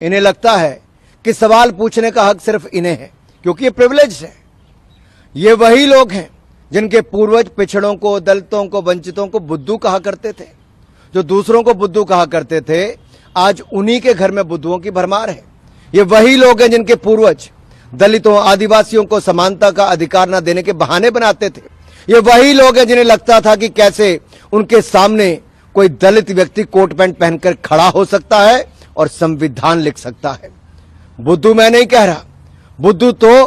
इन्हें लगता है कि सवाल पूछने का हक सिर्फ इन्हें है क्योंकि ये प्रिविलेज है। ये वही लोग हैं जिनके पूर्वज पिछड़ों को, दलितों को, वंचितों को बुद्धू कहा करते थे। जो दूसरों को बुद्धू कहा करते थे, आज उन्हीं के घर में बुद्धुओं की भरमार है। ये वही लोग हैं जिनके पूर्वज दलितों, आदिवासियों को समानता का अधिकार न देने के बहाने बनाते थे। ये वही लोग हैं जिन्हें लगता था कि कैसे उनके सामने कोई दलित व्यक्ति कोट पैंट पहनकर खड़ा हो सकता है और संविधान लिख सकता है। बुद्धू मैं नहीं कह रहा, बुद्धू तो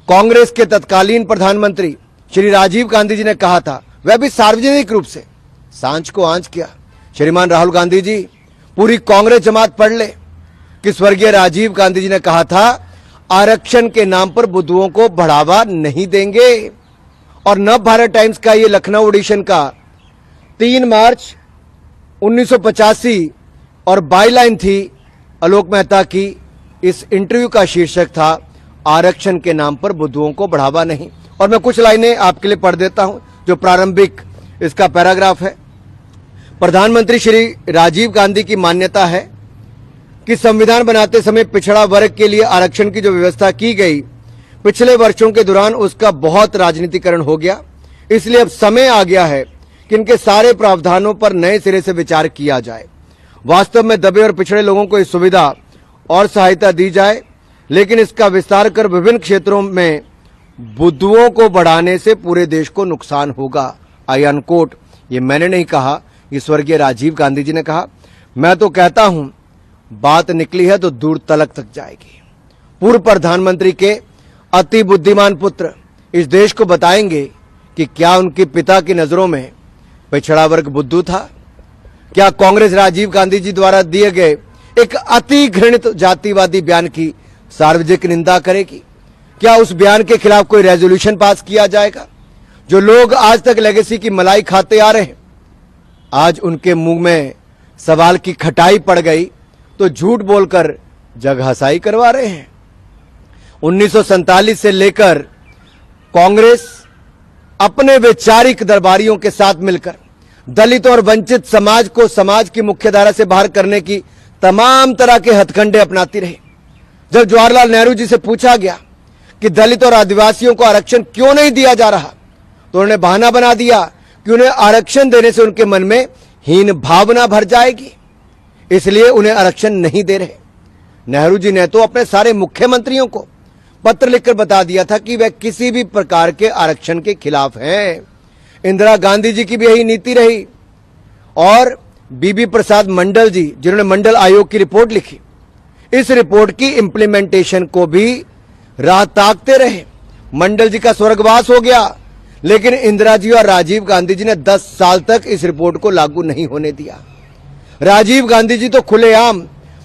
कांग्रेस के तत्कालीन प्रधानमंत्री श्री राजीव गांधी जी ने कहा था, वह भी सार्वजनिक रूप से सांझ को आंच किया। श्रीमान राहुल गांधी जी, पूरी कांग्रेस जमात पढ़ ले कि स्वर्गीय राजीव गांधी जी ने कहा था, आरक्षण के नाम पर बुद्धुओं को बढ़ावा नहीं देंगे। और नव भारत टाइम्स का ये लखनऊ एडिशन का 3 मार्च 1985 और बाईलाइन थी आलोक मेहता की। इस इंटरव्यू का शीर्षक था, आरक्षण के नाम पर बुद्धुओं को बढ़ावा नहीं। और मैं कुछ लाइनें आपके लिए पढ़ देता हूं जो प्रारंभिक इसका पैराग्राफ है। प्रधानमंत्री श्री राजीव गांधी की मान्यता है कि संविधान बनाते समय पिछड़ा वर्ग के लिए आरक्षण की जो व्यवस्था की गई, पिछले वर्षों के दौरान उसका बहुत राजनीतिकरण हो गया। इसलिए अब समय आ गया है कि इनके सारे प्रावधानों पर नए सिरे से विचार किया जाए। वास्तव में दबे और पिछड़े लोगों को इस सुविधा और सहायता दी जाए, लेकिन इसका विस्तार कर विभिन्न क्षेत्रों में बुद्धुओं को बढ़ाने से पूरे देश को नुकसान होगा। आई अनकोट। ये मैंने नहीं कहा, ये स्वर्गीय राजीव गांधी जी ने कहा। मैं तो कहता हूं, बात निकली है तो दूर तलक तक जाएगी। पूर्व प्रधानमंत्री के अति बुद्धिमान पुत्र इस देश को बताएंगे कि क्या उनके पिता की नजरों में पिछड़ा वर्ग बुद्धू था? क्या कांग्रेस राजीव गांधी जी द्वारा दिए गए एक अति घृणित जातिवादी बयान की सार्वजनिक निंदा करेगी? क्या उस बयान के खिलाफ कोई रेजोल्यूशन पास किया जाएगा? जो लोग आज तक लेगेसी की मलाई खाते आ रहे हैं, आज उनके मुंह में सवाल की खटाई पड़ गई तो झूठ बोलकर जगहसाई करवा रहे हैं। 1947 से लेकर कांग्रेस अपने वैचारिक दरबारियों के साथ मिलकर दलितों और वंचित समाज को समाज की मुख्यधारा से बाहर करने की तमाम तरह के हथकंडे अपनाती रही। जब जवाहरलाल नेहरू जी से पूछा गया कि दलित और आदिवासियों को आरक्षण क्यों नहीं दिया जा रहा, तो उन्होंने बहाना बना दिया कि उन्हें आरक्षण देने से उनके मन में हीन भावना भर जाएगी, इसलिए उन्हें आरक्षण नहीं दे रहे। नेहरू जी ने तो अपने सारे मुख्यमंत्रियों को पत्र लिखकर बता दिया था कि वह किसी भी प्रकार के आरक्षण के खिलाफ हैं। इंदिरा गांधी जी की भी यही नीति रही। और बीबी प्रसाद मंडल जी, जिन्होंने मंडल आयोग की रिपोर्ट लिखी, इस रिपोर्ट की इंप्लीमेंटेशन को भी राह ताकते रहे। मंडल जी का स्वर्गवास हो गया, लेकिन इंदिरा जी और राजीव गांधी जी ने 10 साल तक इस रिपोर्ट को लागू नहीं होने दिया। राजीव गांधी जी तो खुलेआम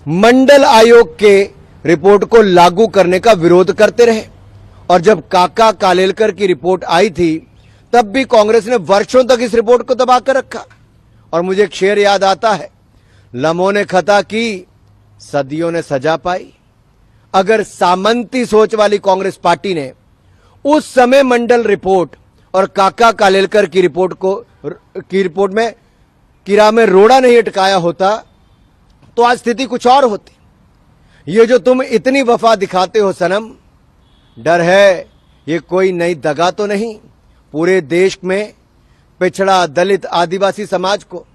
मंडल आयोग के रिपोर्ट को लागू करने का विरोध करते रहे। और जब काका कालेलकर की रिपोर्ट आई थी, तब भी कांग्रेस ने वर्षों तक इस रिपोर्ट को दबा कर रखा। और मुझे एक शेर याद आता है, लम्हों ने खता की, सदियों ने सजा पाई। अगर सामंती सोच वाली कांग्रेस पार्टी ने उस समय मंडल रिपोर्ट और काका कालेलकर की रिपोर्ट में कीड़ा में रोड़ा नहीं अटकाया होता, तो आज स्थिति कुछ और होती। ये जो तुम इतनी वफा दिखाते हो सनम, डर है ये कोई नई दगा तो नहीं। पूरे देश में पिछड़ा, दलित, आदिवासी समाज को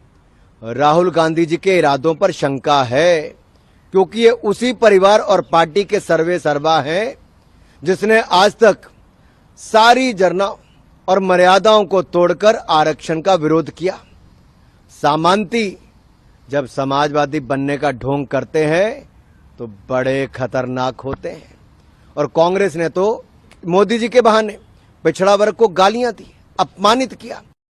राहुल गांधी जी के इरादों पर शंका है, क्योंकि ये उसी परिवार और पार्टी के सर्वे सर्वा हैं जिसने आज तक सारी जरना और मर्यादाओं को तोड़कर आरक्षण का विरोध किया। सामंती जब समाजवादी बनने का ढोंग करते हैं तो बड़े खतरनाक होते हैं। और कांग्रेस ने तो मोदी जी के बहाने पिछड़ा वर्ग को गालियां दी, अपमानित किया।